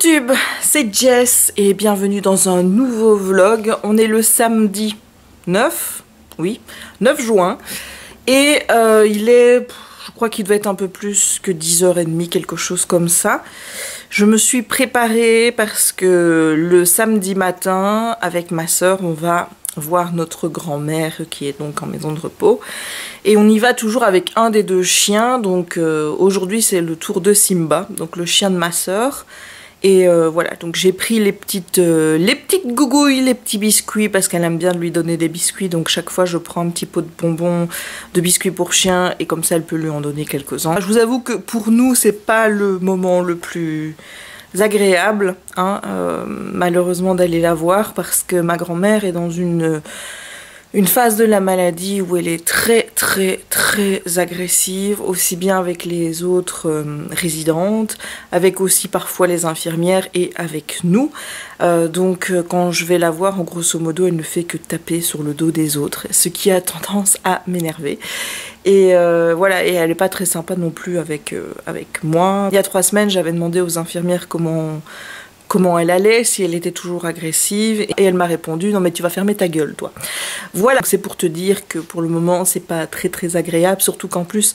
YouTube, c'est Jess et bienvenue dans un nouveau vlog. On est le samedi 9 juin et il est, je crois qu'il devait être un peu plus que 10h30, quelque chose comme ça. Je me suis préparée parce que le samedi matin, avec ma soeur, on va voir notre grand-mère qui est donc en maison de repos. Et on y va toujours avec un des deux chiens. Donc aujourd'hui c'est le tour de Simba, donc le chien de ma soeur. Et voilà, donc j'ai pris les petites gougouilles, les petits biscuits, parce qu'elle aime bien lui donner des biscuits. Donc chaque fois je prends un petit pot de bonbons, de biscuits pour chien, et comme ça elle peut lui en donner quelques-uns. Je vous avoue que pour nous c'est pas le moment le plus agréable, hein, malheureusement d'aller la voir, parce que ma grand-mère est dans une phase de la maladie où elle est très agressive, aussi bien avec les autres résidentes, avec aussi parfois les infirmières et avec nous. Donc quand je vais la voir, en grosso modo, elle ne fait que taper sur le dos des autres, ce qui a tendance à m'énerver. Et voilà, et elle n'est pas très sympa non plus avec moi. Il y a 3 semaines, j'avais demandé aux infirmières comment elle allait, si elle était toujours agressive, et elle m'a répondu: non mais tu vas fermer ta gueule toi. Voilà, c'est pour te dire que pour le moment c'est pas très agréable, surtout qu'en plus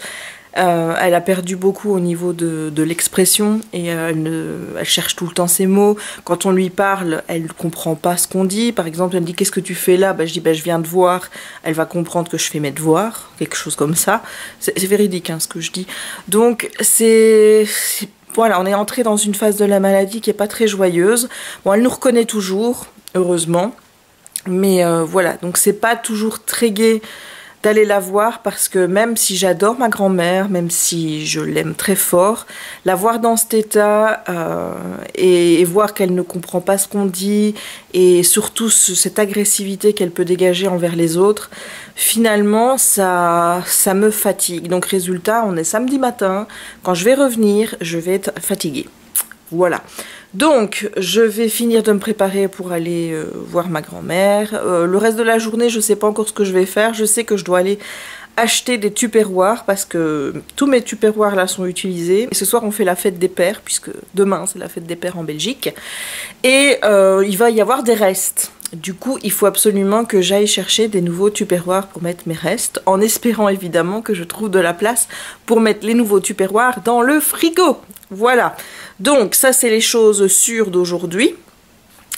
elle a perdu beaucoup au niveau de l'expression, et elle cherche tout le temps ses mots. Quand on lui parle, elle ne comprend pas ce qu'on dit. Par exemple, elle me dit: qu'est-ce que tu fais là? Je dis: je viens de voir. Elle va comprendre que je fais mes devoirs, quelque chose comme ça. C'est véridique, hein, ce que je dis. Donc voilà, on est entré dans une phase de la maladie qui n'est pas très joyeuse. Bon, elle nous reconnaît toujours, heureusement. Mais voilà, donc c'est pas toujours très gai d'aller la voir, parce que même si j'adore ma grand-mère, même si je l'aime très fort, la voir dans cet état et voir qu'elle ne comprend pas ce qu'on dit, et surtout cette agressivité qu'elle peut dégager envers les autres, finalement ça me fatigue. Donc résultat, on est samedi matin, quand je vais revenir, je vais être fatiguée. Voilà. Donc, je vais finir de me préparer pour aller voir ma grand-mère. Le reste de la journée, je ne sais pas encore ce que je vais faire. Je sais que je dois aller acheter des tupperwares, parce que tous mes tupperwares là sont utilisés. Et ce soir, on fait la fête des pères, puisque demain, c'est la fête des pères en Belgique. Et il va y avoir des restes. Du coup, il faut absolument que j'aille chercher des nouveaux tupperwares pour mettre mes restes, en espérant évidemment que je trouve de la place pour mettre les nouveaux tupperwares dans le frigo. Voilà. Donc, ça, c'est les choses sûres d'aujourd'hui.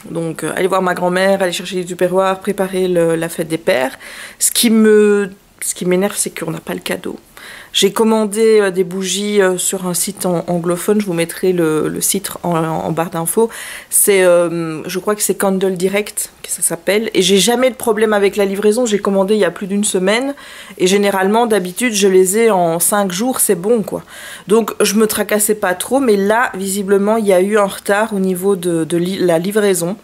Donc, aller voir ma grand-mère, aller chercher des tupperwares, préparer la fête des pères. Ce qui m'énerve, c'est qu'on n'a pas le cadeau. J'ai commandé des bougies sur un site anglophone, je vous mettrai le site en barre d'infos. C'est, je crois que c'est Candle Direct, que ça s'appelle. Et j'ai jamais de problème avec la livraison, j'ai commandé il y a plus d'1 semaine. Et généralement, d'habitude, je les ai en 5 jours, c'est bon quoi. Donc je me tracassais pas trop, mais là, visiblement, il y a eu un retard au niveau de la livraison.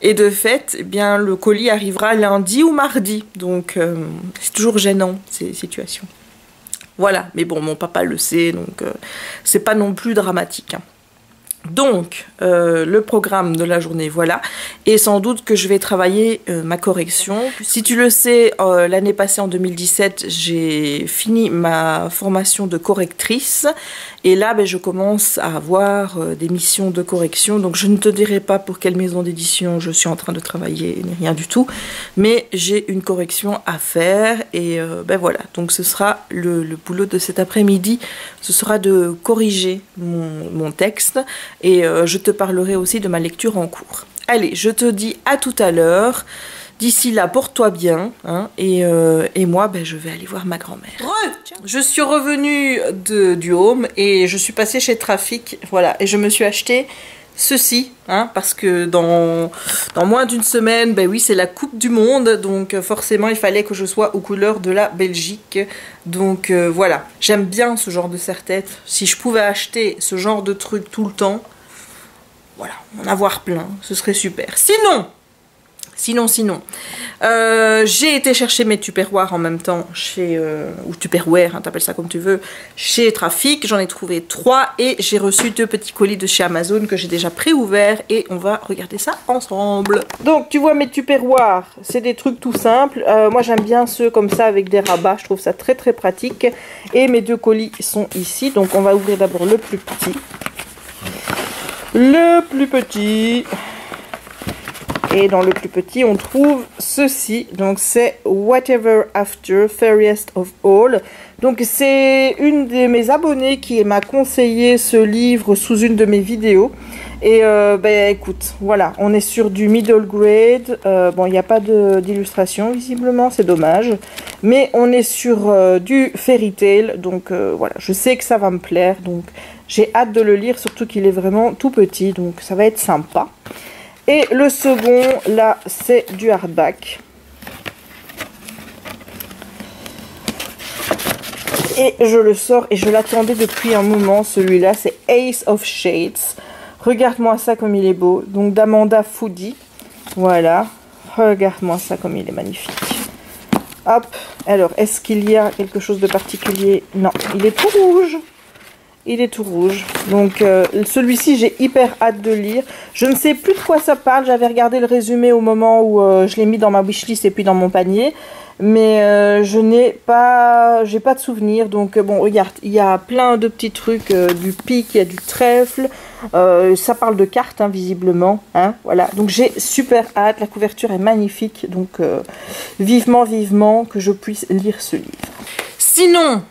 Et de fait, eh bien, le colis arrivera lundi ou mardi. Donc c'est toujours gênant, ces situations. Voilà, mais bon, mon papa le sait, donc c'est pas non plus dramatique, hein. Donc, le programme de la journée, voilà. Et sans doute que je vais travailler ma correction. Si tu le sais, l'année passée, en 2017, j'ai fini ma formation de correctrice. Et là, je commence à avoir des missions de correction. Donc, je ne te dirai pas pour quelle maison d'édition je suis en train de travailler, ni rien du tout. Mais j'ai une correction à faire. Et voilà, donc ce sera le boulot de cet après-midi. Ce sera de corriger mon texte. Et je te parlerai aussi de ma lecture en cours. Allez, je te dis à tout à l'heure. D'ici là, porte-toi bien, hein, et moi, je vais aller voir ma grand-mère. Je suis revenue du home et je suis passée chez Trafic, voilà, et je me suis acheté ceci, hein, parce que dans moins d'1 semaine, oui, c'est la Coupe du Monde, donc forcément, il fallait que je sois aux couleurs de la Belgique. Donc voilà, j'aime bien ce genre de serre-tête. Si je pouvais acheter ce genre de truc tout le temps, voilà, en avoir plein, ce serait super. Sinon, j'ai été chercher mes tupperwares en même temps chez, ou tupperware, hein, t'appelles ça comme tu veux, chez Trafic. J'en ai trouvé 3 et j'ai reçu 2 petits colis de chez Amazon que j'ai déjà pré-ouverts et on va regarder ça ensemble. Donc tu vois, mes tupperwares, c'est des trucs tout simples. Moi j'aime bien ceux comme ça avec des rabats, je trouve ça très pratique. Et mes 2 colis sont ici, donc on va ouvrir d'abord le plus petit. le plus petit. Et dans le plus petit, on trouve ceci. Donc, c'est Whatever After, Fairest of All. Donc, c'est une de mes abonnées qui m'a conseillé ce livre sous une de mes vidéos. Et ben, écoute, voilà, on est sur du middle grade. Bon, il n'y a pas d'illustration, visiblement, c'est dommage. Mais on est sur du fairy tale. Donc, voilà, je sais que ça va me plaire. Donc, j'ai hâte de le lire, surtout qu'il est vraiment tout petit. Donc, ça va être sympa. Et le second, là, c'est du hardback. Et je le sors et je l'attendais depuis un moment. Celui-là, c'est Ace of Shades. Regarde-moi ça comme il est beau. Donc d'Amanda Foody. Voilà. Regarde-moi ça comme il est magnifique. Hop. Alors, est-ce qu'il y a quelque chose de particulier? Non, il est tout rouge. Il est tout rouge. Donc, celui-ci, j'ai hyper hâte de lire. Je ne sais plus de quoi ça parle. J'avais regardé le résumé au moment où je l'ai mis dans ma wishlist et puis dans mon panier. Mais j'ai pas de souvenir. Donc, bon, regarde, il y a plein de petits trucs. Du pic, il y a du trèfle. Ça parle de cartes, hein, visiblement. Hein, voilà. Donc, j'ai super hâte. La couverture est magnifique. Donc, vivement, vivement que je puisse lire ce livre. Sinon...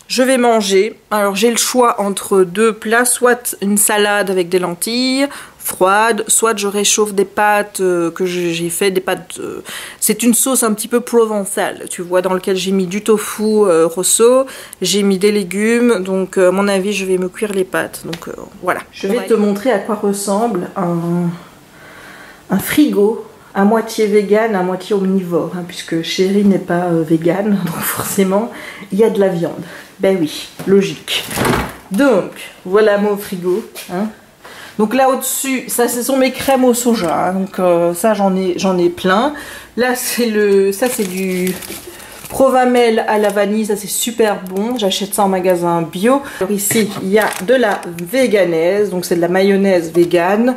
je vais manger. Alors j'ai le choix entre deux plats, soit une salade avec des lentilles froides, soit je réchauffe des pâtes que j'ai fait, des pâtes... c'est une sauce un petit peu provençale, tu vois, dans lequel j'ai mis du tofu rosso, j'ai mis des légumes, donc à mon avis je vais me cuire les pâtes. Donc voilà. Je vais te montrer à quoi ressemble un frigo à moitié vegan, à moitié omnivore, hein, puisque Chérie n'est pas vegan, donc forcément il y a de la viande. Ben oui, logique. Donc, voilà mon frigo. Hein. Donc là au-dessus, ça ce sont mes crèmes au soja. Hein, donc ça j'en ai plein. Là c'est du Provamel à la vanille, ça c'est super bon. J'achète ça en magasin bio. Alors ici, il y a de la véganaise, donc c'est de la mayonnaise végane.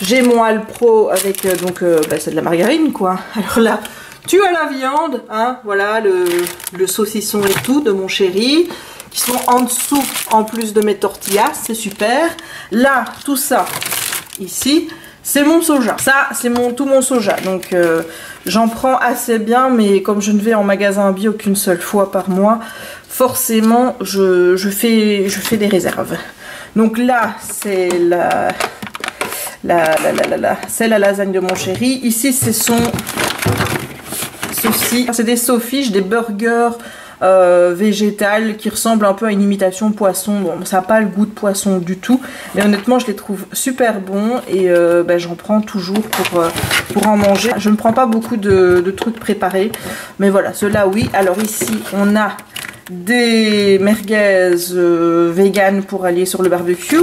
J'ai mon Alpro avec c'est de la margarine quoi. Alors là, tu as la viande, hein, voilà le saucisson et tout de mon chéri, qui sont en dessous en plus de mes tortillas, c'est super. Là, tout ça, ici, c'est mon soja. Ça, c'est tout mon soja. Donc, j'en prends assez bien, mais comme je ne vais en magasin bio qu'une seule fois par mois, forcément, je fais des réserves. Donc là, c'est c'est la lasagne de mon chéri. Ici, c'est des saufiches, des burgers végétales qui ressemblent un peu à une imitation poisson. Bon, ça n'a pas le goût de poisson du tout, mais honnêtement je les trouve super bons et j'en prends toujours pour en manger. Je ne prends pas beaucoup de trucs préparés, mais voilà, ceux-là oui. Alors ici on a des merguez vegan pour aller sur le barbecue.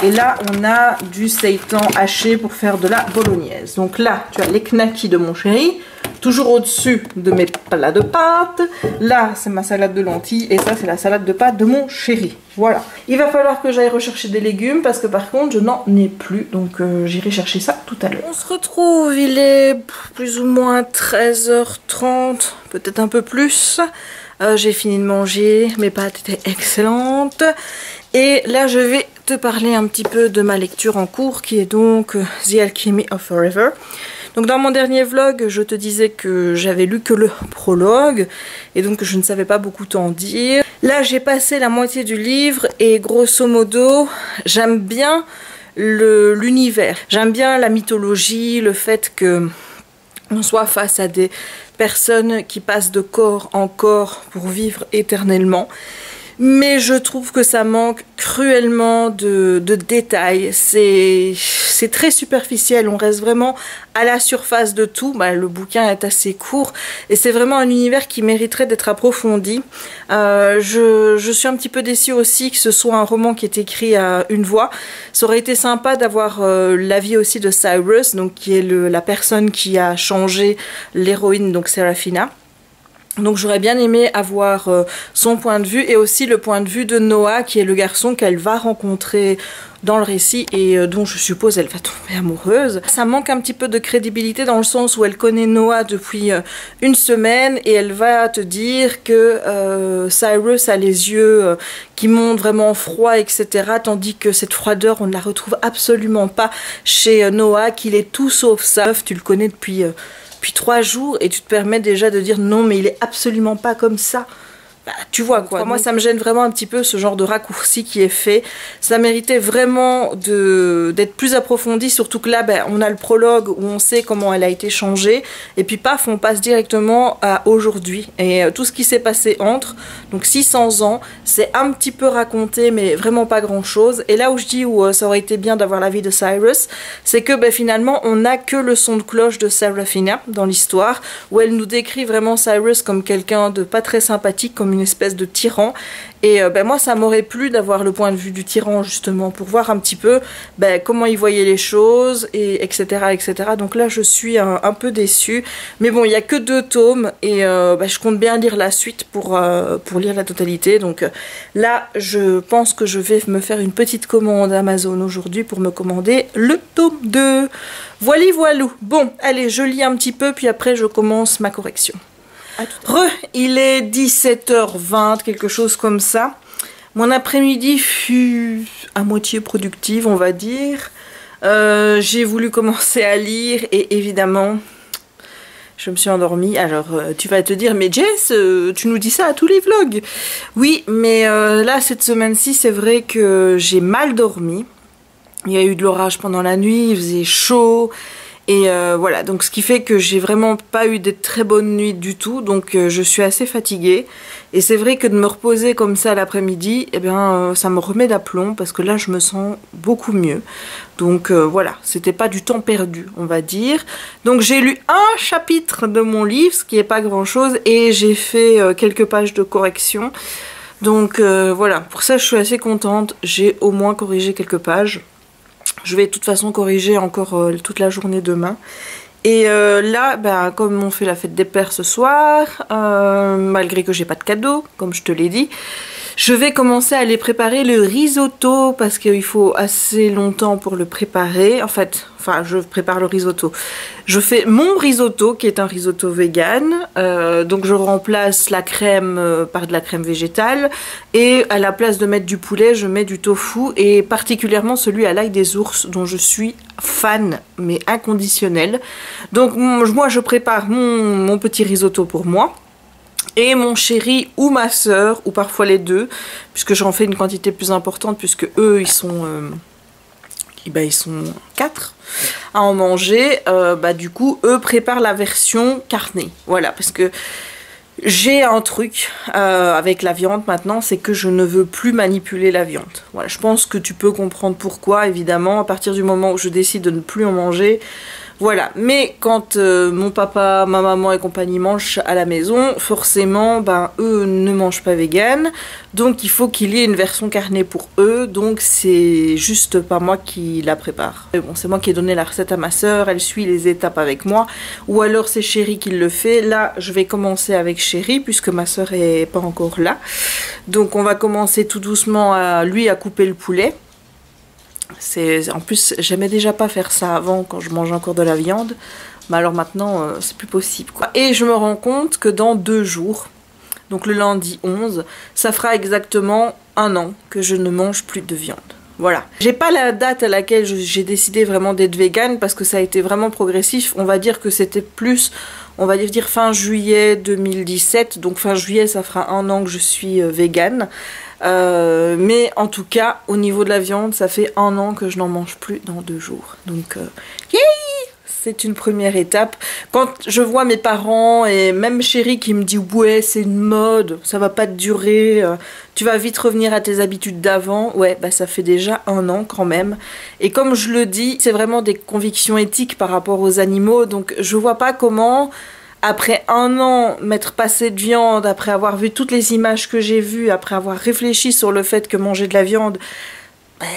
Et là, on a du seitan haché pour faire de la bolognaise. Donc là, tu as les knackis de mon chéri, toujours au-dessus de mes plats de pâtes. Là, c'est ma salade de lentilles et ça, c'est la salade de pâtes de mon chéri. Voilà. Il va falloir que j'aille rechercher des légumes parce que par contre, je n'en ai plus. Donc, j'irai chercher ça tout à l'heure. On se retrouve, il est plus ou moins 13h30, peut-être un peu plus. J'ai fini de manger, mes pâtes étaient excellentes. Et là, je vais te parler un petit peu de ma lecture en cours qui est donc The Alchemy of Forever. Donc dans mon dernier vlog, je te disais que j'avais lu que le prologue et donc je ne savais pas beaucoup t'en dire. Là, j'ai passé la moitié du livre et grosso modo, j'aime bien l'univers. J'aime bien la mythologie, le fait que on soit face à des personnes qui passent de corps en corps pour vivre éternellement. Mais je trouve que ça manque cruellement de détails. C'est très superficiel, on reste vraiment à la surface de tout. Le bouquin est assez court et c'est vraiment un univers qui mériterait d'être approfondi. Je suis un petit peu déçue aussi que ce soit un roman qui est écrit à une voix. Ça aurait été sympa d'avoir l'avis aussi de Cyrus, donc qui est la personne qui a changé l'héroïne, donc Seraphina. Donc j'aurais bien aimé avoir son point de vue et aussi le point de vue de Noah, qui est le garçon qu'elle va rencontrer dans le récit et dont je suppose elle va tomber amoureuse. Ça manque un petit peu de crédibilité dans le sens où elle connaît Noah depuis une semaine et elle va te dire que Cyrus a les yeux qui montent vraiment froid, etc. Tandis que cette froideur, on ne la retrouve absolument pas chez Noah, qu'il est tout sauf ça. Tu le connais depuis 3 jours et tu te permets déjà de dire non mais il est absolument pas comme ça. Bah, tu vois quoi. Moi ça me gêne vraiment un petit peu ce genre de raccourci qui est fait. Ça méritait vraiment d'être plus approfondi, surtout que là on a le prologue où on sait comment elle a été changée et puis paf on passe directement à aujourd'hui et tout ce qui s'est passé entre, donc 600 ans, c'est un petit peu raconté mais vraiment pas grand chose. Et là où je dis où ça aurait été bien d'avoir la vie de Cyrus, c'est que finalement on n'a que le son de cloche de Seraphina dans l'histoire où elle nous décrit vraiment Cyrus comme quelqu'un de pas très sympathique, comme une espèce de tyran. Et moi ça m'aurait plu d'avoir le point de vue du tyran justement pour voir un petit peu comment il voyait les choses et etc. Donc là je suis un peu déçue, mais bon il n'y a que 2 tomes et je compte bien lire la suite pour lire la totalité. Donc là je pense que je vais me faire une petite commande Amazon aujourd'hui pour me commander le tome 2. Voilà voilou. Bon allez je lis un petit peu puis après je commence ma correction. Il est 17h20, quelque chose comme ça. Mon après-midi fut à moitié productive, on va dire. J'ai voulu commencer à lire et évidemment, je me suis endormie. Alors, tu vas te dire, mais Jess, tu nous dis ça à tous les vlogs. Oui, mais là, cette semaine-ci, c'est vrai que j'ai mal dormi. Il y a eu de l'orage pendant la nuit, il faisait chaud. Et voilà, donc ce qui fait que j'ai vraiment pas eu de très bonnes nuits du tout, donc je suis assez fatiguée. Et c'est vrai que de me reposer comme ça l'après-midi, ça me remet d'aplomb parce que là je me sens beaucoup mieux. Donc voilà, c'était pas du temps perdu, on va dire. Donc j'ai lu un chapitre de mon livre, ce qui est pas grand-chose, et j'ai fait quelques pages de correction. Donc voilà, pour ça je suis assez contente, j'ai au moins corrigé quelques pages. Je vais de toute façon corriger encore toute la journée demain. Et là, comme on fait la fête des pères ce soir, malgré que j'ai pas de cadeau, comme je te l'ai dit, je vais commencer à aller préparer le risotto parce qu'il faut assez longtemps pour le préparer. Enfin, je prépare le risotto. Je fais mon risotto qui est un risotto vegan. Donc je remplace la crème par de la crème végétale. Et à la place de mettre du poulet, je mets du tofu. Et particulièrement celui à l'ail des ours dont je suis fan, mais inconditionnel. Donc moi je prépare mon petit risotto pour moi. Et mon chéri ou ma soeur, ou parfois les deux, puisque j'en fais une quantité plus importante, puisque eux, ils sont 4 à en manger. Du coup, eux préparent la version carnée. Voilà, parce que j'ai un truc avec la viande maintenant, c'est que je ne veux plus manipuler la viande. Voilà, je pense que tu peux comprendre pourquoi, évidemment, à partir du moment où je décide de ne plus en manger. Voilà, mais quand mon papa, ma maman et compagnie mangent à la maison, forcément, eux ne mangent pas vegan, donc il faut qu'il y ait une version carnée pour eux, donc c'est juste pas moi qui la prépare. Et bon, c'est moi qui ai donné la recette à ma soeur, elle suit les étapes avec moi, ou alors c'est Chéri qui le fait. Là, je vais commencer avec Chéri, puisque ma soeur est pas encore là, donc on va commencer tout doucement à couper le poulet. En plus j'aimais déjà pas faire ça avant quand je mangeais encore de la viande, mais alors maintenant c'est plus possible quoi. Et je me rends compte que dans 2 jours, donc le lundi 11, ça fera exactement 1 an que je ne mange plus de viande. Voilà. J'ai pas la date à laquelle j'ai décidé vraiment d'être végane parce que ça a été vraiment progressif. On va dire que c'était plus, on va dire fin juillet 2017. Donc fin juillet ça fera 1 an que je suis végane. Mais en tout cas au niveau de la viande ça fait 1 an que je n'en mange plus dans 2 jours. Donc c'est une première étape. Quand je vois mes parents et même Chéri qui me dit ouais c'est une mode, ça va pas te durer, tu vas vite revenir à tes habitudes d'avant, ouais ça fait déjà 1 an quand même. Et comme je le dis, c'est vraiment des convictions éthiques par rapport aux animaux, donc je vois pas comment après 1 an m'être passé de viande, après avoir vu toutes les images que j'ai vues, après avoir réfléchi sur le fait que manger de la viande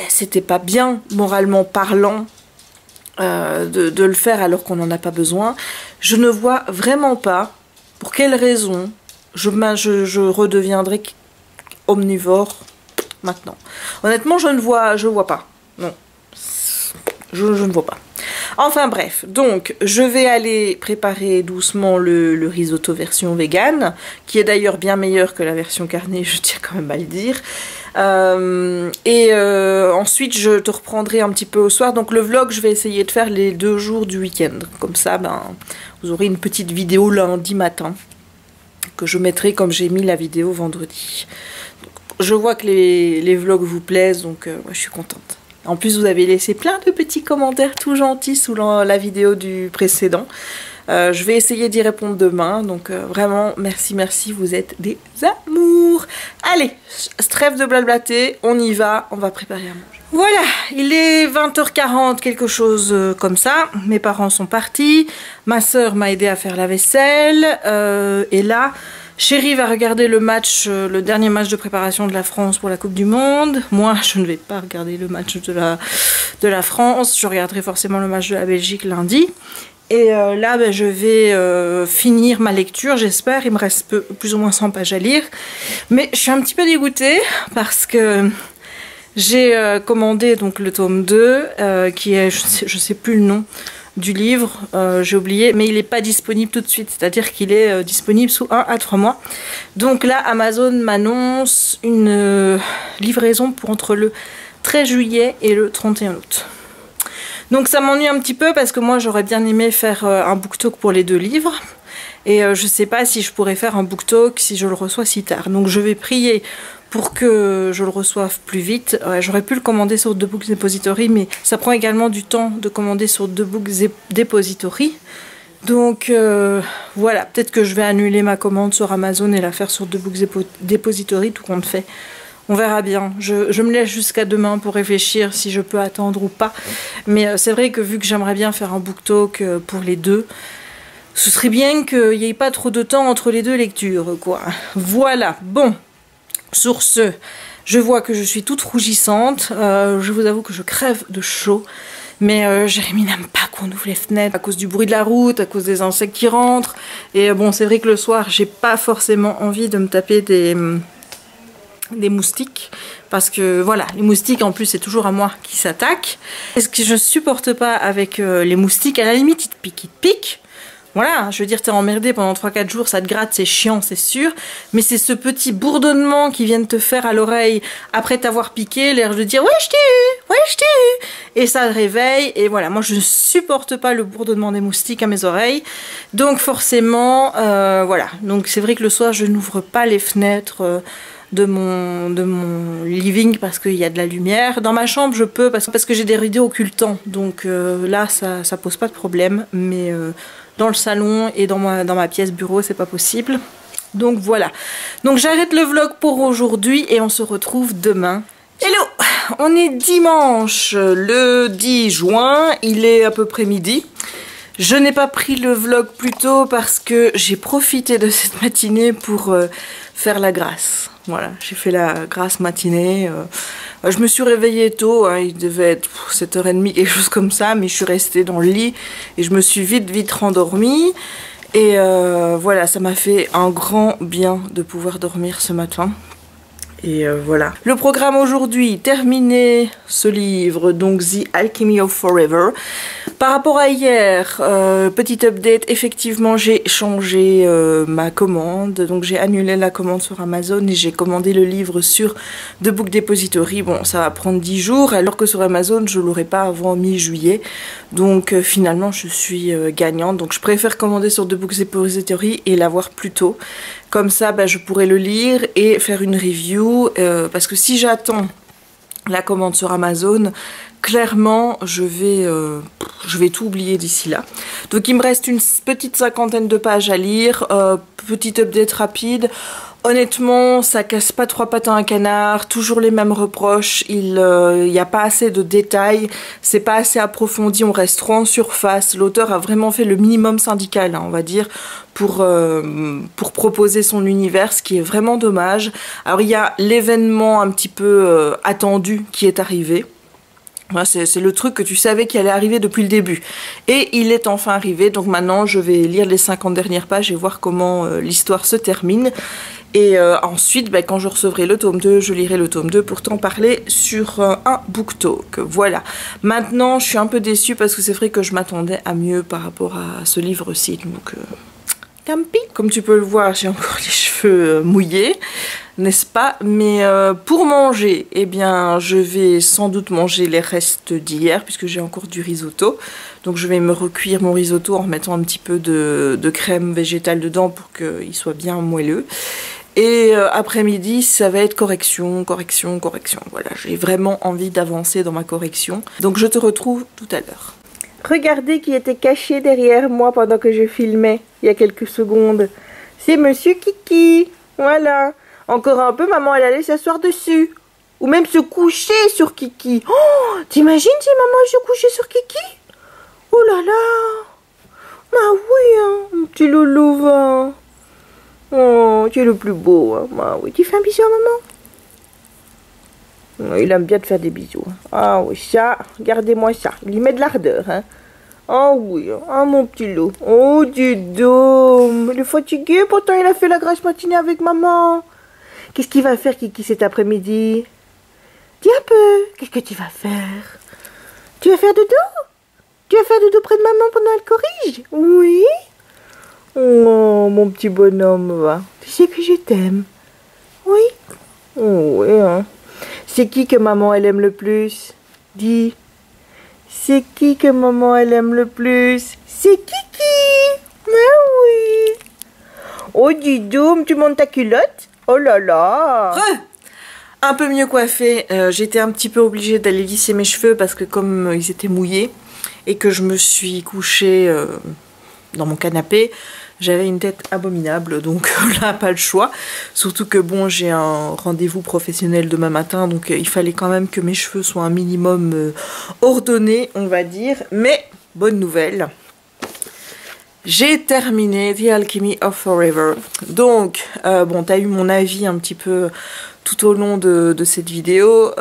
c'était pas bien moralement parlant. De le faire alors qu'on n'en a pas besoin. Je ne vois vraiment pas pour quelle raison je redeviendrai omnivore maintenant. Honnêtement, je vois pas. Non, je ne vois pas. Enfin bref, donc je vais aller préparer doucement le risotto version vegan, qui est d'ailleurs bien meilleur que la version carnée, je tiens quand même à le dire. Ensuite je te reprendrai un petit peu au soir. Donc le vlog, je vais essayer de faire les 2 jours du week-end. Comme ça, ben, vous aurez une petite vidéo lundi matin, que je mettrai comme j'ai mis la vidéo vendredi. Donc, je vois que les vlogs vous plaisent, donc ouais, je suis contente. En plus, vous avez laissé plein de petits commentaires tout gentils sous la vidéo du précédent. Je vais essayer d'y répondre demain. Donc vraiment, merci, vous êtes des amours. Allez, trêve de blablater, on y va, on va préparer à manger. Voilà, il est 20h40, quelque chose comme ça. Mes parents sont partis. Ma soeur m'a aidé à faire la vaisselle. Et là... Chérie va regarder le match, le dernier match de préparation de la France pour la Coupe du Monde. Moi, je ne vais pas regarder le match de la France. Je regarderai forcément le match de la Belgique lundi. Et là, ben, je vais finir ma lecture, j'espère. Il me reste plus ou moins 100 pages à lire. Mais je suis un petit peu dégoûtée parce que j'ai commandé donc, le tome 2, qui est, je sais plus le nom du livre, j'ai oublié, mais il n'est pas disponible tout de suite, c'est-à-dire qu'il est disponible sous 1 à 3 mois. Donc là, Amazon m'annonce une livraison pour entre le 13 juillet et le 31 août. Donc ça m'ennuie un petit peu parce que moi j'aurais bien aimé faire un booktalk pour les 2 livres. Et je sais pas si je pourrais faire un booktalk si je le reçois si tard. Donc je vais prier pour que je le reçoive plus vite. J'aurais pu le commander sur 2 Books Depository, mais ça prend également du temps de commander sur 2 Books Depository. Donc voilà, peut-être que je vais annuler ma commande sur Amazon et la faire sur 2 Books Depository, tout compte fait. On verra bien. Je me laisse jusqu'à demain pour réfléchir si je peux attendre ou pas. Mais c'est vrai que vu que j'aimerais bien faire un booktalk pour les 2, ce serait bien qu'il n'y ait pas trop de temps entre les 2 lectures, quoi. Voilà, bon. Sur ce, je vois que je suis toute rougissante. Je vous avoue que je crève de chaud. Mais Jérémy n'aime pas qu'on ouvre les fenêtres à cause du bruit de la route, à cause des insectes qui rentrent. Et bon, c'est vrai que le soir, j'ai pas forcément envie de me taper des moustiques. Parce que voilà, les moustiques en plus, c'est toujours à moi qui s'attaquent. Ce que je supporte pas avec les moustiques, à la limite, ils te piquent. Voilà, je veux dire, t'es emmerdé pendant 3-4 jours, ça te gratte, c'est chiant, c'est sûr. Mais c'est ce petit bourdonnement qui vient de te faire à l'oreille après t'avoir piqué, l'air de dire « Ouais, je t'ai eu, ouais, je t'ai eu !» Et ça te réveille, et voilà, moi je ne supporte pas le bourdonnement des moustiques à mes oreilles. Donc forcément, voilà. Donc c'est vrai que le soir, je n'ouvre pas les fenêtres de mon living parce qu'il y a de la lumière. Dans ma chambre, je peux parce que j'ai des rideaux occultants. Donc là, ça pose pas de problème. Mais dans le salon et dans ma pièce bureau, c'est pas possible. Donc voilà. Donc j'arrête le vlog pour aujourd'hui et on se retrouve demain. Hello! On est dimanche, le 10 juin. Il est à peu près midi. Je n'ai pas pris le vlog plus tôt parce que j'ai profité de cette matinée pour faire la grasse. Voilà, j'ai fait la grasse matinée. Je me suis réveillée tôt, hein, il devait être 7h30, quelque chose comme ça, mais je suis restée dans le lit et je me suis vite rendormie. Et voilà, ça m'a fait un grand bien de pouvoir dormir ce matin. Et voilà. Le programme aujourd'hui, terminé ce livre, donc The Alchemy of Forever. Par rapport à hier, petit update, effectivement j'ai changé ma commande. Donc j'ai annulé la commande sur Amazon et j'ai commandé le livre sur The Book Depository. Bon, ça va prendre 10 jours, alors que sur Amazon, je ne l'aurai pas avant mi-juillet. Donc finalement, je suis gagnante. Donc je préfère commander sur The Book Depository et l'avoir plus tôt. Comme ça, bah, je pourrais le lire et faire une review. Parce que si j'attends la commande sur Amazon, clairement, je vais tout oublier d'ici là. Donc il me reste une petite 50aine de pages à lire. Petit update rapide. Honnêtement, ça casse pas 3 pattes à un canard, toujours les mêmes reproches, il n'y a pas assez de détails, c'est pas assez approfondi, on reste trop en surface. L'auteur a vraiment fait le minimum syndical, hein, on va dire, pour proposer son univers, ce qui est vraiment dommage. Alors il y a l'événement un petit peu attendu qui est arrivé. Voilà, c'est le truc que tu savais qu'il allait arriver depuis le début. Et il est enfin arrivé, donc maintenant je vais lire les 50 dernières pages et voir comment l'histoire se termine. Et ensuite, quand je recevrai le tome 2, je lirai le tome 2 pour t'en parler sur un BookTok. Voilà. Maintenant, je suis un peu déçue parce que c'est vrai que je m'attendais à mieux par rapport à ce livre-ci. Donc, campi. Comme tu peux le voir, j'ai encore les cheveux mouillés, n'est-ce pas? Mais pour manger, eh bien, je vais sans doute manger les restes d'hier puisque j'ai encore du risotto. Donc je vais me recuire mon risotto en remettant un petit peu de crème végétale dedans pour qu'il soit bien moelleux. Et après-midi, ça va être correction, correction, correction. Voilà, j'ai vraiment envie d'avancer dans ma correction. Donc je te retrouve tout à l'heure. Regardez qui était caché derrière moi pendant que je filmais, il y a quelques secondes. C'est Monsieur Kiki. Voilà. Encore un peu, maman, elle allait s'asseoir dessus. Ou même se coucher sur Kiki. Oh, t'imagines si maman se couchait sur Kiki? Oh là là. Ah oui, hein, mon petit loulou, va. Oh, tu es le plus beau, hein. Ah oui, tu fais un bisou à maman? Il aime bien te faire des bisous. Ah oui, ça, regardez-moi ça. Il y met de l'ardeur, hein. Ah oui, ah mon petit loup. Oh, dis donc. Il est fatigué, pourtant il a fait la grasse matinée avec maman. Qu'est-ce qu'il va faire, Kiki, cet après-midi? Dis un peu, qu'est-ce que tu vas faire? Tu vas faire dodo? Tu vas faire dodo près de maman pendant qu'elle corrige? Oui. Oh, mon petit bonhomme, va. Tu sais que je t'aime. Oui. Oh, oui, hein. C'est qui que maman, elle aime le plus? Dis. C'est qui que maman, elle aime le plus? C'est Kiki. Mais oui. Oh, dis donc, tu montes ta culotte? Oh là là. Un peu mieux coiffée. J'étais un petit peu obligée d'aller lisser mes cheveux parce que comme ils étaient mouillés et que je me suis couchée dans mon canapé, j'avais une tête abominable, donc là pas le choix. Surtout que bon, j'ai un rendez-vous professionnel demain matin, donc il fallait quand même que mes cheveux soient un minimum ordonnés, on va dire. Mais bonne nouvelle, j'ai terminé The Alchemy of Forever. Donc bon, t'as eu mon avis un petit peu tout au long de cette vidéo.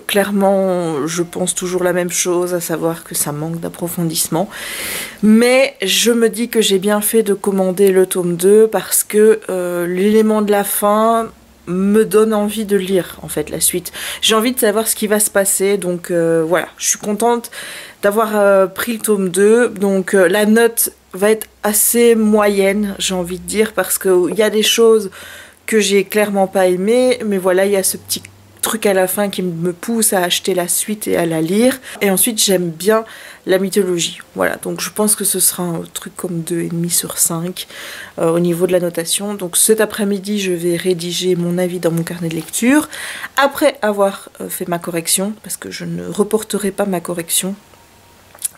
Clairement, je pense toujours la même chose, à savoir que ça manque d'approfondissement. Mais je me dis que j'ai bien fait de commander le tome 2 parce que l'élément de la fin me donne envie de lire en fait la suite. J'ai envie de savoir ce qui va se passer, donc voilà, je suis contente d'avoir pris le tome 2. Donc la note va être assez moyenne, j'ai envie de dire, parce qu'il y a des choses que j'ai clairement pas aimé, mais voilà, il y a ce petit truc à la fin qui me pousse à acheter la suite et à la lire. Et ensuite, j'aime bien la mythologie. Voilà, donc je pense que ce sera un truc comme 2,5 sur 5 au niveau de la notation. Donc cet après-midi, je vais rédiger mon avis dans mon carnet de lecture, après avoir fait ma correction, parce que je ne reporterai pas ma correction.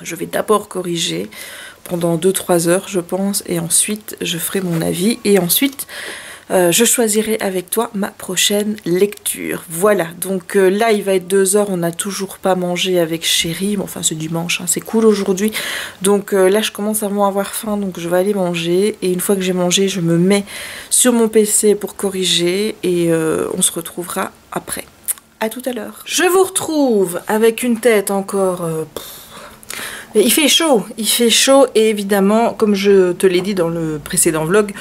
Je vais d'abord corriger pendant 2-3 heures, je pense, et ensuite, je ferai mon avis, et ensuite je choisirai avec toi ma prochaine lecture. Voilà, donc là il va être 2 heures, on n'a toujours pas mangé avec Chéri, bon, enfin c'est dimanche, hein, c'est cool aujourd'hui, donc là je commence à avoir faim, donc je vais aller manger, et une fois que j'ai mangé, je me mets sur mon PC pour corriger, et on se retrouvera après. À tout à l'heure. Je vous retrouve avec une tête encore... il fait chaud, et évidemment, comme je te l'ai dit dans le précédent vlog,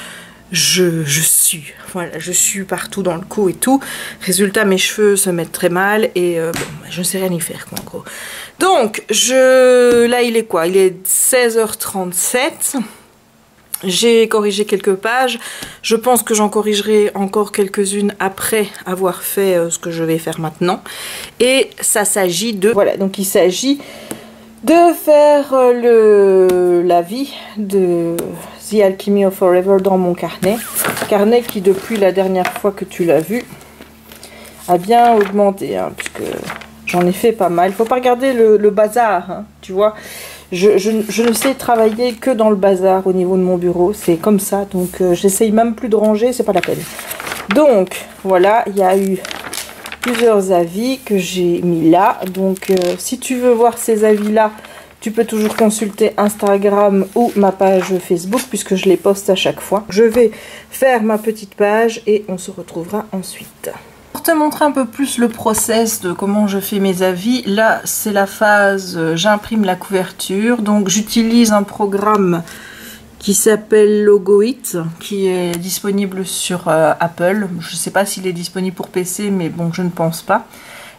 je sue, voilà, je sue partout dans le cou et tout. Résultat, mes cheveux se mettent très mal et bon, je ne sais rien y faire quoi en gros. Donc, là il est quoi? Il est 16h37. J'ai corrigé quelques pages. Je pense que j'en corrigerai encore quelques-unes après avoir fait ce que je vais faire maintenant. Et ça s'agit de... Voilà, donc il s'agit de faire l'avis de The Alchemy of Forever dans mon carnet. Carnet qui, depuis la dernière fois que tu l'as vu, a bien augmenté, hein, puisque j'en ai fait pas mal. Il ne faut pas regarder le bazar, hein, tu vois. Je ne sais travailler que dans le bazar au niveau de mon bureau. C'est comme ça, donc j'essaye même plus de ranger, c'est pas la peine. Donc, voilà, il y a eu plusieurs avis que j'ai mis là. Donc, si tu veux voir ces avis-là, tu peux toujours consulter Instagram ou ma page Facebook puisque je les poste à chaque fois. Je vais faire ma petite page et on se retrouvera ensuite. te montrer un peu plus le process de comment je fais mes avis, là c'est la phase j'imprime la couverture. Donc j'utilise un programme qui s'appelle Logoit, qui est disponible sur Apple. Je ne sais pas s'il est disponible pour PC, mais bon, je ne pense pas.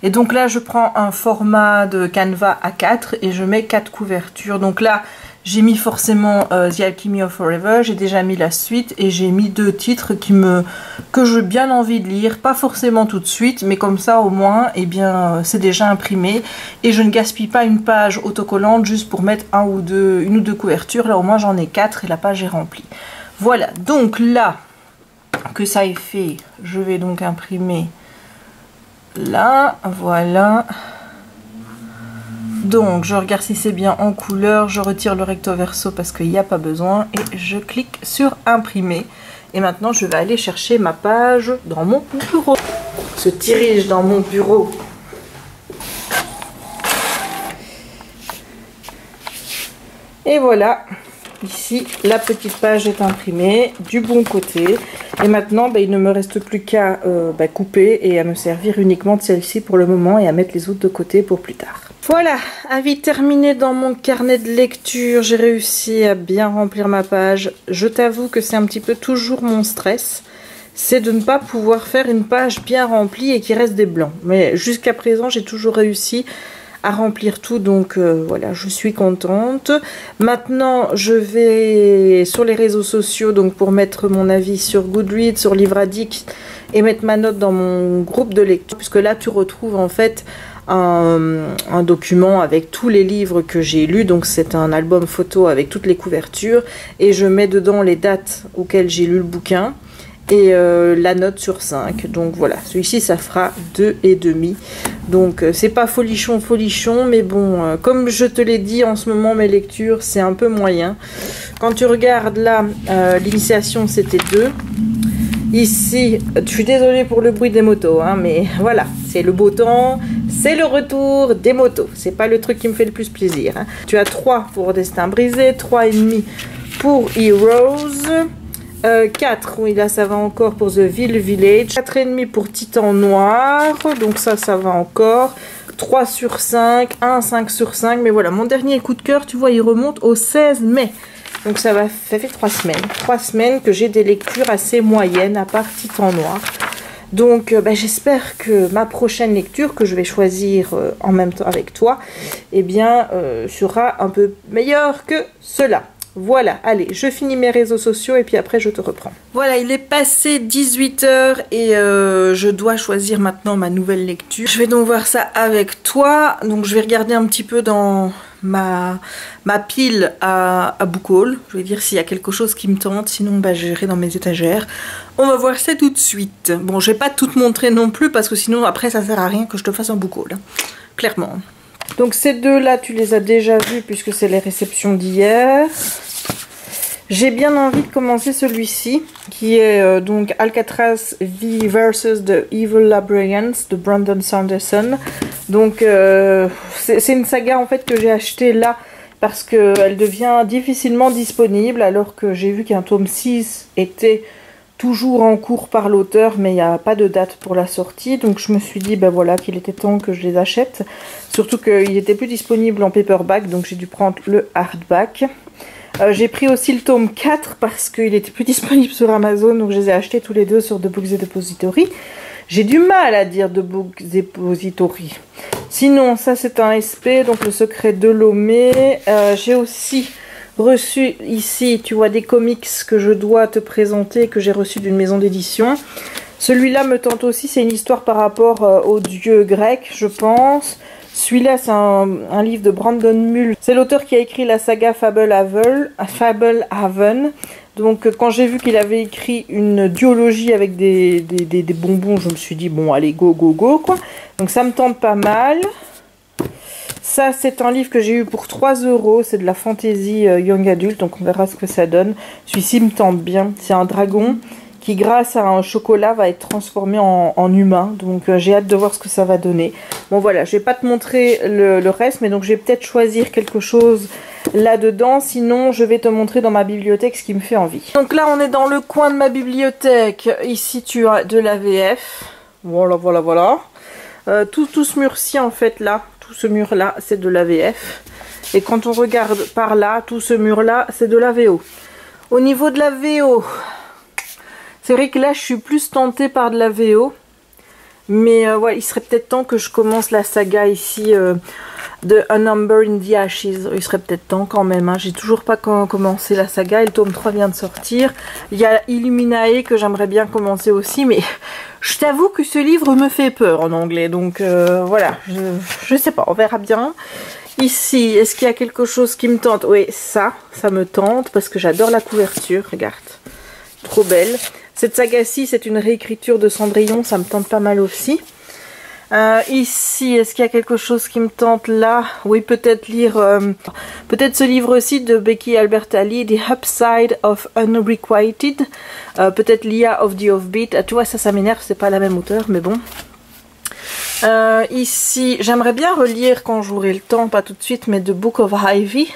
Et donc là, je prends un format de Canva A4 et je mets 4 couvertures. Donc là, j'ai mis forcément The Alchemy of Forever, j'ai déjà mis la suite et j'ai mis 2 titres que j'ai bien envie de lire, pas forcément tout de suite, mais comme ça au moins, eh bien, c'est déjà imprimé et je ne gaspille pas une page autocollante juste pour mettre une ou deux couvertures. Là au moins j'en ai 4 et la page est remplie. Voilà, donc là que ça est fait, je vais donc imprimer là, voilà. Donc je regarde si c'est bien en couleur, je retire le recto verso parce qu'il n'y a pas besoin et je clique sur imprimer. Et maintenant je vais aller chercher ma page dans mon bureau. Je dirige dans mon bureau. Et voilà, ici la petite page est imprimée du bon côté. Et maintenant il ne me reste plus qu'à couper et à me servir uniquement de celle-ci pour le moment et à mettre les autres de côté pour plus tard. Voilà, avis terminé dans mon carnet de lecture, j'ai réussi à bien remplir ma page. Je t'avoue que c'est un petit peu toujours mon stress, c'est de ne pas pouvoir faire une page bien remplie et qu'il reste des blancs. Mais jusqu'à présent, j'ai toujours réussi à remplir tout, donc voilà, je suis contente. Maintenant, je vais sur les réseaux sociaux donc pour mettre mon avis sur Goodreads, sur Livre Addict et mettre ma note dans mon groupe de lecture, puisque là, tu retrouves en fait un document avec tous les livres que j'ai lus, donc c'est un album photo avec toutes les couvertures et je mets dedans les dates auxquelles j'ai lu le bouquin et la note sur 5. Donc voilà, celui-ci ça fera 2,5. Donc c'est pas folichon mais bon, comme je te l'ai dit, en ce moment mes lectures c'est un peu moyen. Quand tu regardes là, l'initiation c'était 2. Ici, je suis désolée pour le bruit des motos, hein, mais voilà, c'est le beau temps, c'est le retour des motos. C'est pas le truc qui me fait le plus plaisir. Hein. Tu as 3 pour Destin brisé, 3,5 pour Heroes, 4, oui là ça va encore pour The Village, 4,5 pour Titan Noir, donc ça va encore, 3 sur 5, 1, 5 sur 5, mais voilà, mon dernier coup de cœur, tu vois, il remonte au 16 mai. Donc ça fait 3 semaines. 3 semaines que j'ai des lectures assez moyennes, à part Titan Noir. Donc j'espère que ma prochaine lecture, que je vais choisir en même temps avec toi, eh bien, sera un peu meilleure que cela. Voilà, allez, je finis mes réseaux sociaux et puis après je te reprends. Voilà, il est passé 18 h et je dois choisir maintenant ma nouvelle lecture. Je vais donc voir ça avec toi. Donc je vais regarder un petit peu dans ma pile à book haul. Je vais dire s'il y a quelque chose qui me tente, sinon j'irai dans mes étagères. On va voir ça tout de suite. Bon, je vais pas tout te montrer non plus parce que sinon après ça sert à rien que je te fasse un book haul, hein. Clairement. Donc ces deux là tu les as déjà vus puisque c'est les réceptions d'hier. J'ai bien envie de commencer celui-ci, qui est donc Alcatraz V versus The Evil Librarians de Brandon Sanderson. Donc c'est une saga en fait que j'ai achetée là parce qu'elle devient difficilement disponible alors que j'ai vu qu'un tome 6 était toujours en cours par l'auteur mais il n'y a pas de date pour la sortie. Donc je me suis dit voilà qu'il était temps que je les achète. Surtout qu'il était plus disponible en paperback donc j'ai dû prendre le hardback. J'ai pris aussi le tome 4 parce qu'il était plus disponible sur Amazon, donc je les ai achetés tous les deux sur The Books Depository. J'ai du mal à dire The Books Depository. Sinon, ça c'est un SP, donc Le Secret de Lomé. J'ai aussi reçu ici, tu vois, des comics que je dois te présenter, que j'ai reçu d'une maison d'édition. Celui-là me tente aussi, c'est une histoire par rapport aux dieux grecs, je pense. Celui-là, c'est un livre de Brandon Mull. C'est l'auteur qui a écrit la saga Fablehaven. Donc, quand j'ai vu qu'il avait écrit une duologie avec des bonbons, je me suis dit, bon, allez, go, go, go, quoi. Donc, ça me tente pas mal. Ça, c'est un livre que j'ai eu pour 3 €. C'est de la fantasy young adult, donc on verra ce que ça donne. Celui-ci me tente bien. C'est un dragon qui, grâce à un chocolat, va être transformé en humain. Donc j'ai hâte de voir ce que ça va donner. Bon voilà, je vais pas te montrer le reste, mais donc je vais peut-être choisir quelque chose là-dedans. Sinon, je vais te montrer dans ma bibliothèque ce qui me fait envie. Donc là, on est dans le coin de ma bibliothèque. Ici, tu as de la VF. Voilà, voilà, voilà. Tout ce mur-ci, en fait, là, tout ce mur-là, c'est de l'AVF. Et quand on regarde par là, tout ce mur-là, c'est de la VO. Au niveau de la VO, c'est vrai que là, je suis plus tentée par de la VO. Mais ouais, il serait peut-être temps que je commence la saga ici de A Number in the Ashes. Il serait peut-être temps quand même. Hein. J'ai toujours pas commencé la saga. Et le tome 3 vient de sortir. Il y a Illuminae que j'aimerais bien commencer aussi. Mais je t'avoue que ce livre me fait peur en anglais. Donc voilà, je sais pas, on verra bien. Ici, est-ce qu'il y a quelque chose qui me tente? Oui, ça me tente parce que j'adore la couverture. Regarde, trop belle. Cette saga-ci, c'est une réécriture de Cendrillon, ça me tente pas mal aussi. Ici, est-ce qu'il y a quelque chose qui me tente là? Oui, peut-être lire peut-être ce livre-ci de Becky Albertalli, The Upside of Unrequited. Peut-être Lia of the Offbeat. Tu vois, ça m'énerve, c'est pas la même auteure, mais bon. Ici, j'aimerais bien relire quand j'aurai le temps, pas tout de suite, mais The Book of Ivy.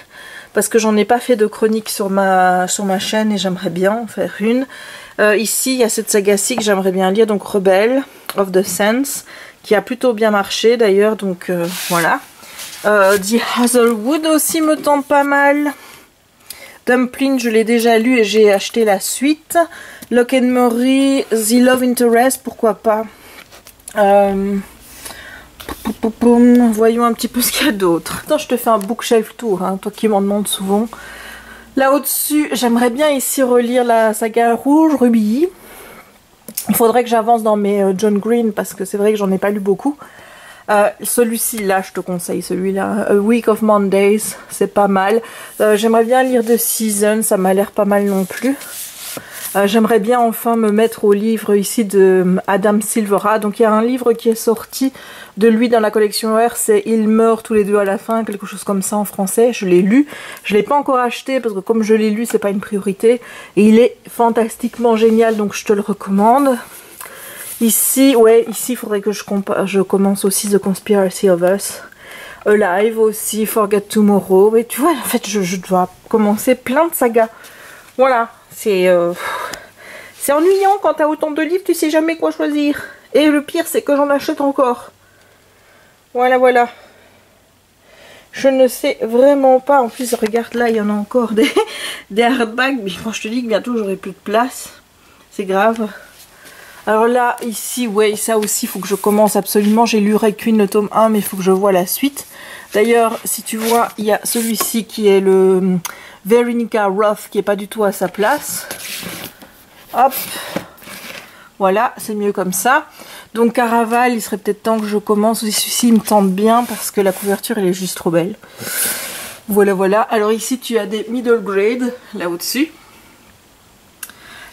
Parce que j'en ai pas fait de chronique sur ma chaîne et j'aimerais bien en faire une. Ici, il y a cette saga-ci que j'aimerais bien lire, donc Rebel of the Sense, qui a plutôt bien marché d'ailleurs, donc voilà. The Hazelwood aussi me tente pas mal. Dumpling, je l'ai déjà lu et j'ai acheté la suite. Lock and Murray, The Love Interest, pourquoi pas. Voyons un petit peu ce qu'il y a d'autre. Attends, je te fais un bookshelf tour, hein, toi qui m'en demandes souvent. Là au-dessus, j'aimerais bien ici relire la saga Rouge Ruby. Il faudrait que j'avance dans mes John Green parce que c'est vrai que j'en ai pas lu beaucoup. Celui-ci là, je te conseille celui-là. A Week of Mondays, c'est pas mal. J'aimerais bien lire The Season, ça m'a l'air pas mal non plus. J'aimerais bien enfin me mettre au livre ici de Adam Silvera. Donc il y a un livre qui est sorti de lui dans la collection R, c'est Ils meurent tous les deux à la fin, quelque chose comme ça en français. Je l'ai lu, je l'ai pas encore acheté parce que comme je l'ai lu, c'est pas une priorité. Et il est fantastiquement génial, donc je te le recommande. Ici, ouais, ici il faudrait que je commence aussi The Conspiracy of Us. Alive aussi, Forget Tomorrow. Et tu vois, en fait, je dois commencer plein de sagas. Voilà. C'est ennuyant quand t'as autant de livres, tu sais jamais quoi choisir. Et le pire, c'est que j'en achète encore. Voilà, voilà. Je ne sais vraiment pas. En plus, regarde là, il y en a encore des hardbacks. Mais quand je te dis que bientôt, j'aurai plus de place. C'est grave. Alors là, ici, ouais, ça aussi, il faut que je commence absolument. J'ai lu Requiem le tome 1, mais il faut que je vois la suite. D'ailleurs, si tu vois, il y a celui-ci qui est le Veronica Roth, qui est pas du tout à sa place. Hop. Voilà, c'est mieux comme ça. Donc Caraval, il serait peut-être temps que je commence. Celui-ci, il me tente bien parce que la couverture, elle est juste trop belle. Voilà, voilà. Alors ici, tu as des middle grade, là au-dessus.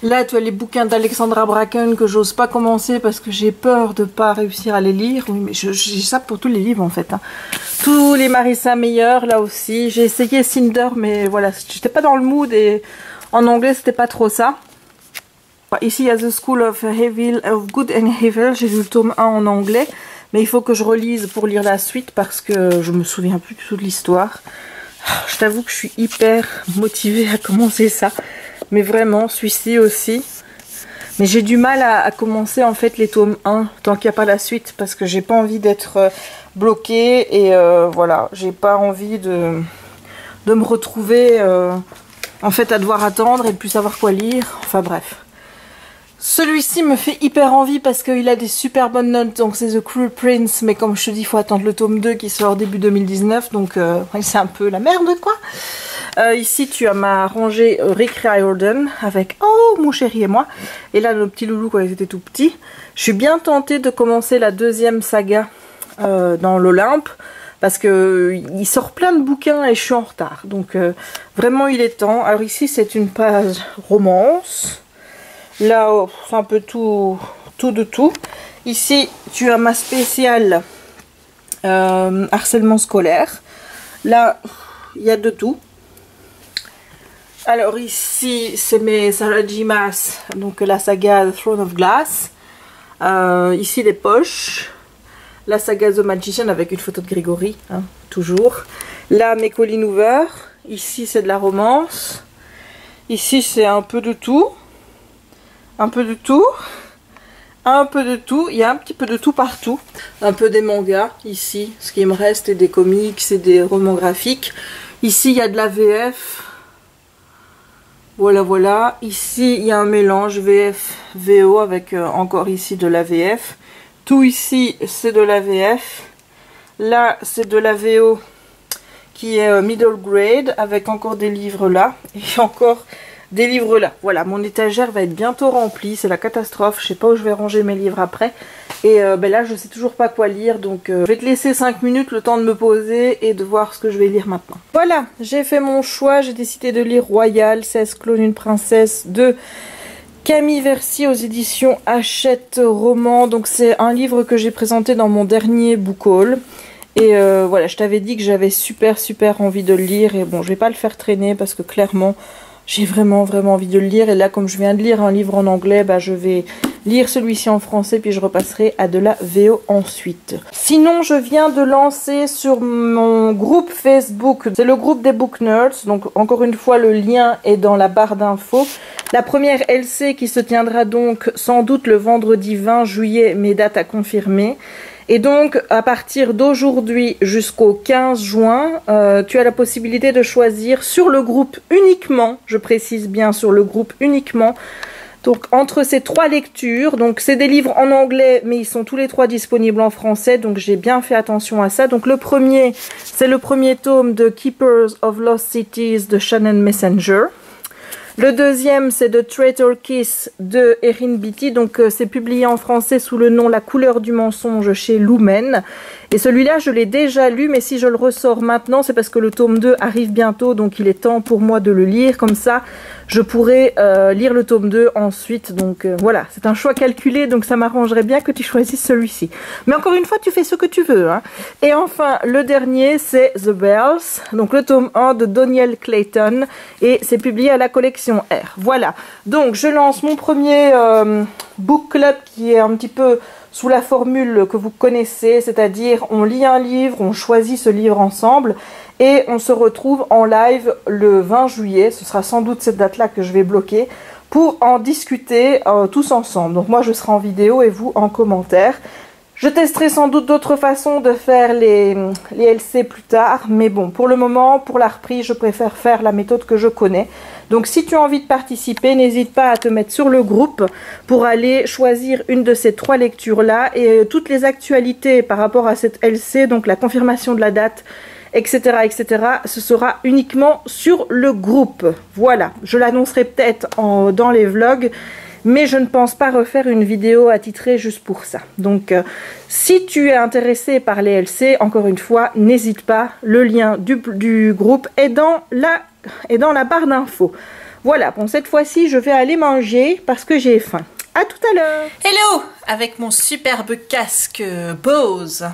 Là, tu as les bouquins d'Alexandra Bracken que j'ose pas commencer parce que j'ai peur de pas réussir à les lire. Oui, mais j'ai ça pour tous les livres en fait. Hein. Tous les Marissa Meyer, là aussi. J'ai essayé Cinder, mais voilà, j'étais pas dans le mood et en anglais, c'était pas trop ça. Ici, il y a The School of Evil, of Good and Evil. J'ai lu le tome 1 en anglais, mais il faut que je relise pour lire la suite parce que je me souviens plus du tout de l'histoire. Je t'avoue que je suis hyper motivée à commencer ça. Mais vraiment, celui-ci aussi. Mais j'ai du mal à commencer en fait les tomes 1 tant qu'il n'y a pas la suite. Parce que j'ai pas envie d'être bloquée. Et voilà, j'ai pas envie de me retrouver en fait à devoir attendre et de plus savoir quoi lire. Enfin bref. Celui-ci me fait hyper envie parce qu'il a des super bonnes notes. Donc c'est The Cruel Prince. Mais comme je te dis, il faut attendre le tome 2 qui sort début 2019. Donc c'est un peu la merde quoi. Ici tu as ma rangée Rick Riordan avec Oh mon chéri et moi. Et là nos petits loulous quand ils étaient tout petits. Je suis bien tentée de commencer la deuxième saga dans l'Olympe. Parce que il sort plein de bouquins et je suis en retard. Donc vraiment il est temps. Alors ici c'est une page romance. Là oh, c'est un peu tout de tout. Ici tu as ma spéciale harcèlement scolaire. Là il y a de tout. Alors ici, c'est mes Sarah J. Maas, donc la saga The Throne of Glass. Ici les poches. La saga The Magician avec une photo de Grégory, hein, toujours. Là mes Colleen Hoover. Ici c'est de la romance. Ici c'est un peu de tout. Un peu de tout. un peu de tout, il y a un petit peu de tout partout. Un peu des mangas ici, ce qui me reste, et des comics et des romans graphiques. Ici il y a de la VF. Voilà, voilà. Ici il y a un mélange VF, VO avec encore ici de la VF. Tout ici c'est de la VF. Là c'est de la VO qui est middle grade avec encore des livres là et encore des livres là. Voilà, mon étagère va être bientôt remplie, c'est la catastrophe, je sais pas où je vais ranger mes livres après. Et ben là je sais toujours pas quoi lire, donc je vais te laisser 5 minutes le temps de me poser et de voir ce que je vais lire maintenant. Voilà, j'ai fait mon choix, j'ai décidé de lire Royal, 16 clones, une princesse de Camille Versier aux éditions Hachette Roman. Donc c'est un livre que j'ai présenté dans mon dernier book haul. Et voilà, je t'avais dit que j'avais super envie de le lire, et bon je vais pas le faire traîner parce que clairement j'ai vraiment envie de le lire. Et là comme je viens de lire un livre en anglais, bah, je vais lire celui-ci en français puis je repasserai à de la VO ensuite. Sinon je viens de lancer sur mon groupe Facebook, c'est le groupe des Book Nerds, donc encore une fois le lien est dans la barre d'infos. La première LC qui se tiendra donc sans doute le vendredi 20 juillet, mes dates à confirmer. Et donc, à partir d'aujourd'hui jusqu'au 15 juin, tu as la possibilité de choisir sur le groupe uniquement, je précise bien sur le groupe uniquement, donc entre ces 3 lectures, donc c'est des livres en anglais, mais ils sont tous les 3 disponibles en français, donc j'ai bien fait attention à ça. Donc le premier, c'est le premier tome de Keepers of Lost Cities de Shannon Messenger. Le deuxième, c'est The Traitor Kiss de Erin Beatty. Donc, c'est publié en français sous le nom La couleur du mensonge chez Lumen. Et celui-là, je l'ai déjà lu, mais si je le ressors maintenant, c'est parce que le tome 2 arrive bientôt. Donc, il est temps pour moi de le lire. Comme ça, je pourrai lire le tome 2 ensuite. Donc, voilà, c'est un choix calculé. Donc, ça m'arrangerait bien que tu choisisses celui-ci. Mais encore une fois, tu fais ce que tu veux, hein. Et enfin, le dernier, c'est The Bells. Donc, le tome 1 de Doniel Clayton. Et c'est publié à la collection R. Voilà, donc je lance mon premier book club qui est un petit peu sous la formule que vous connaissez, c'est-à-dire on lit un livre, on choisit ce livre ensemble et on se retrouve en live le 20 juillet, ce sera sans doute cette date-là que je vais bloquer, pour en discuter tous ensemble. Donc moi je serai en vidéo et vous en commentaire. Je testerai sans doute d'autres façons de faire les LC plus tard, mais bon, pour le moment, pour la reprise, je préfère faire la méthode que je connais. Donc si tu as envie de participer, n'hésite pas à te mettre sur le groupe pour aller choisir une de ces 3 lectures-là. Et toutes les actualités par rapport à cette LC, donc la confirmation de la date, etc., etc., ce sera uniquement sur le groupe. Voilà, je l'annoncerai peut-être dans les vlogs, mais je ne pense pas refaire une vidéo attitrée juste pour ça. Donc, si tu es intéressé par les LC, encore une fois, n'hésite pas, le lien du groupe est dans la barre d'infos. Voilà, bon, cette fois-ci, je vais aller manger parce que j'ai faim. À tout à l'heure. Hello, avec mon superbe casque Bose.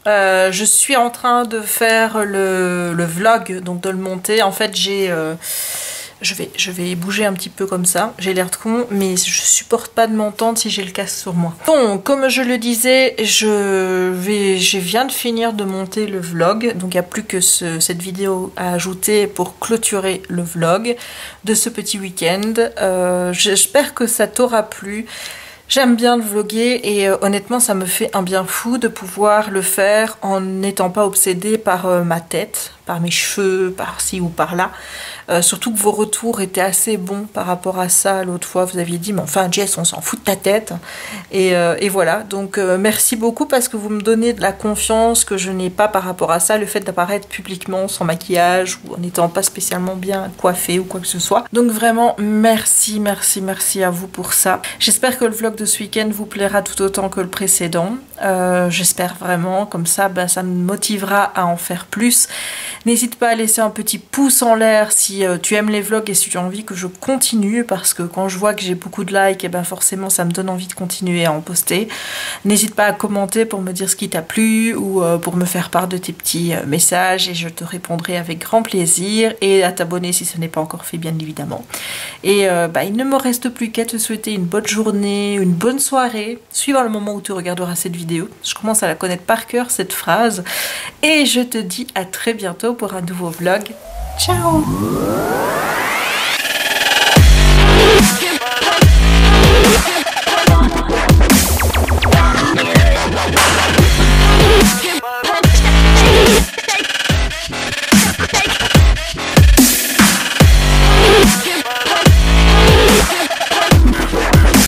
Je suis en train de faire le vlog, donc de le monter. En fait, je vais bouger un petit peu comme ça, j'ai l'air de con, mais je supporte pas de m'entendre si j'ai le casque sur moi. Bon, comme je le disais, je viens de finir de monter le vlog, donc il n'y a plus que cette vidéo à ajouter pour clôturer le vlog de ce petit week-end. J'espère que ça t'aura plu. J'aime bien le vlogger et honnêtement ça me fait un bien fou de pouvoir le faire en n'étant pas obsédée par ma tête, par mes cheveux, par ci ou par là. Surtout que vos retours étaient assez bons par rapport à ça. L'autre fois vous aviez dit mais enfin Jess on s'en fout de ta tête. Et voilà, donc merci beaucoup parce que vous me donnez de la confiance que je n'ai pas par rapport à ça, le fait d'apparaître publiquement sans maquillage ou en n'étant pas spécialement bien coiffée ou quoi que ce soit. Donc vraiment merci à vous pour ça. J'espère que le vlog de ce week-end vous plaira tout autant que le précédent. J'espère vraiment, comme ça ça me motivera à en faire plus. N'hésite pas à laisser un petit pouce en l'air si tu aimes les vlogs et si tu as envie que je continue, parce que quand je vois que j'ai beaucoup de likes, et ben forcément ça me donne envie de continuer à en poster. N'hésite pas à commenter pour me dire ce qui t'a plu ou pour me faire part de tes petits messages et je te répondrai avec grand plaisir, et à t'abonner si ce n'est pas encore fait bien évidemment. Et il ne me reste plus qu'à te souhaiter une bonne journée, une bonne soirée, suivant le moment où tu regarderas cette vidéo. Je commence à la connaître par cœur cette phrase et je te dis à très bientôt pour un nouveau vlog. Ciao!